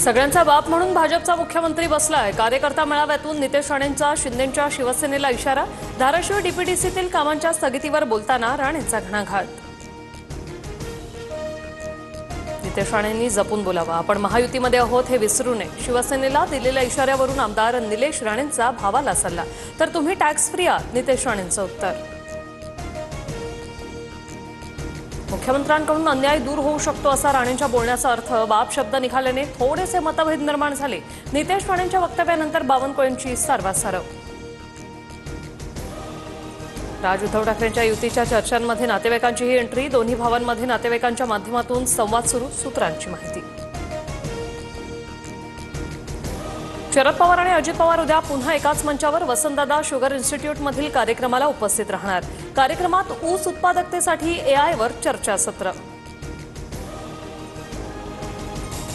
सगळ्यांचा बाप म्हणून भाजपचा मुख्यमंत्री बसलाय। कार्यकर्ता मेळाव्यातून नितेश राणेंचा शिंदेंच्या शिवसेनेला इशारा। धाराशिव डीपीडीसीतील कामांच्या स्थगितीवर बोलताना राणेंचा घणाघात। नितेश राणेंनी जपून बोलावं, आपण महायुतीमध्ये आहोत हे विसरू नये। शिवसेनेला दिलेल्या इशाऱ्यावरून आमदार निलेश राणेंचा भावाला सल्ला। तर तुम्ही टॅक्स फ्री आहात, नितेश राणेंचं उत्तर। मुख्यमंत्र्यांकडून अन्याय दूर होऊ शकतो असा राणेंच्या बोलण्याचा अर्थ। बाप शब्द निघाल्याने थोडेसे मतभेद निर्माण झाले। नितेश राणेंच्या वक्तव्यानंतर बावनकुळेंची सारवासारव। राज उद्धव ठाकरेंच्या युतीच्या चर्चांमध्ये नातेवाईकांची ही एंट्री। दोन्ही भावांमध्ये नातेवाईकांच्या माध्यमातून संवाद सुरू। सूत्रांची माहिती। शरद पवार आणि अजित पवार उद्या पुन्हा एकाच मंचावर वसंतदादा शुगर इन्स्टिट्यूटमधील कार्यक्रमाला उपस्थित राहणार। कार्यक्रमात ऊस उत्पादकतेसाठी एआयवर चर्चासत्र।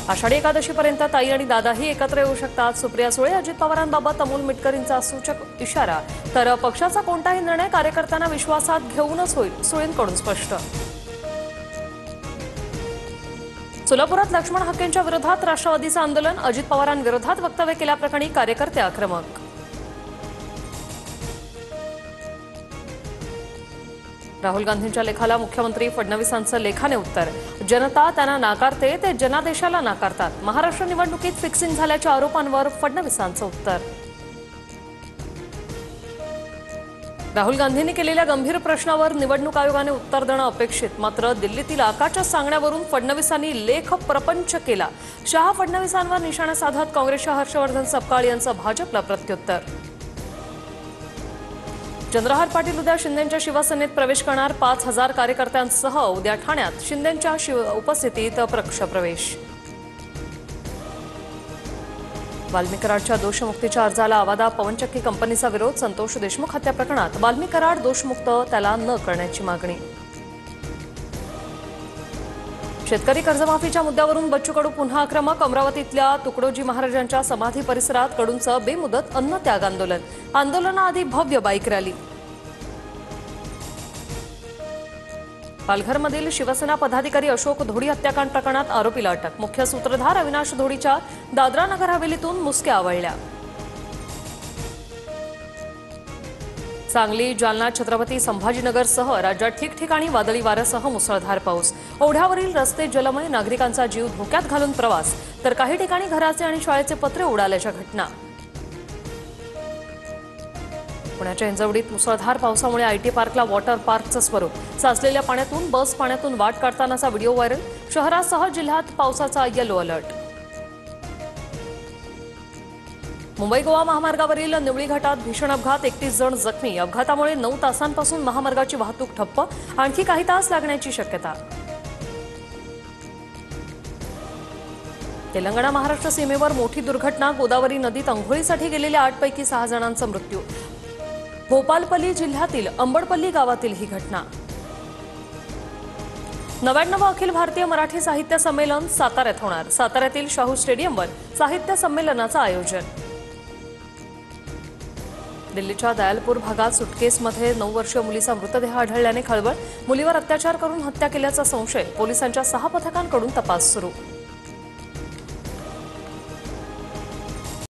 आषाढी एकादशीपर्यंत ताई आणि दादाही एकत्र येऊ शकतात। सुप्रिया सुळे अजित पवारांबाबत अमोल मिटकरींचा सूचक इशारा। तर पक्षाचा कोणताही निर्णय कार्यकर्त्यांना विश्वासात घेऊनच होईल, सुळेंकडून स्पष्ट। सोलापुरात लक्ष्मण हक्केंच्या विरोधात राष्ट्रवादीचं आंदोलन। अजित पवारांविरोधात वक्तव्य केल्याप्रकरणी कार्यकर्ते आक्रमक। राहुल गांधींच्या लेखाला मुख्यमंत्री फडणवीसांचं लेखाने उत्तर। जनता त्यांना नाकारते, ते जनादेशाला नाकारतात। महाराष्ट्र निवडणुकीत फिक्सिंग झाल्याच्या आरोपांवर फडणवीसांचं उत्तर। राहुल गांधींनी केलेल्या गंभीर प्रश्नावर निवडणूक आयोगाने उत्तर देणं अपेक्षित। मात्र दिल्लीतील आकाच्या सांगण्यावरून फडणवीसांनी लेख प्रपंच केला। शहा फडणवीसांवर निशाणा साधत काँग्रेसच्या हर्षवर्धन सपकाळ यांचं भाजपला प्रत्युत्तर। चंद्रहार पाटील उद्या शिंदेंच्या शिवसेनेत प्रवेश करणार। 5000 कार्यकर्त्यांसह उद्या ठाण्यात शिंदेंच्या उपस्थितीत पक्षप्रवेश। वाल्मी कराडच्या दोषमुक्तीच्या अर्जाला आवादा। पवनचक्की कंपनीचा विरोध। संतोष देशमुख हत्या प्रकरणात वाल्मी कराड दोषमुक्त, त्याला न करण्याची मागणी। शेतकरी कर्जमाफीच्या मुद्द्यावरून बच्चू कडू पुन्हा आक्रमक। अमरावतीतल्या तुकडोजी महाराजांच्या समाधी परिसरात कडूंचं बेमुदत अन्नत्याग आंदोलन। आंदोलनाआधी भव्य बाईक रॅली। पालघरमधील शिवसेना पदाधिकारी अशोक धोडी हत्याकांड प्रकरणात आरोपीला अटक। मुख्य सूत्रधार अविनाश धोडीच्या दादरा नगर हवेलीतून मुसक्या आवळल्या। सांगली, जालना, छत्रपती संभाजीनगरसह राज्यात ठिकठिकाणी वादळी वाऱ्यासह मुसळधार पाऊस। ओढ्यावरील रस्ते जलमय, नागरिकांचा जीव धोक्यात घालून प्रवास। तर काही ठिकाणी घराचे आणि शाळेचे पत्रे उडाल्याच्या घटना। पुण्याच्या हिंजवडीत मुसळधार पावसामुळे आयटी पार्कला वॉटर पार्कचं स्वरूप। साचलेल्या पाण्यातून बस पाण्यातून वाट काढतानाचा व्हिडिओ व्हायरल। शहरासह जिल्ह्यात पावसाचा येलो अलर्ट। मुंबई गोवा महामार्गावरील निवळी घाटात भीषण अपघात। 31 जण जखमी। अपघातामुळे 9 तासांपासून महामार्गाची वाहतूक ठप्प। आणखी काही तास लागण्याची शक्यता। तेलंगणा महाराष्ट्र सीमेवर मोठी दुर्घटना। गोदावरी नदीत अंघोळीसाठी गेलेल्या 8 पैकी 6 जणांचा मृत्यू। भोपालपल्ली जिल्ह्यातील अंबडपल्ली गावातील ही घटना। 99 अखिल भारतीय मराठी साहित्य संमेलन साताऱ्यात होणार। साताऱ्यातील शाहू स्टेडियमवर साहित्य संमेलनाचं आयोजन। दिल्लीच्या दयालपूर भागात सुटकेसमध्ये 9 वर्षीय मुलीचा मृतदेह आढळल्याने खळबळ। मुलीवर अत्याचार करून हत्या केल्याचा संशय। पोलिसांच्या 6 पथकांकडून तपास सुरू।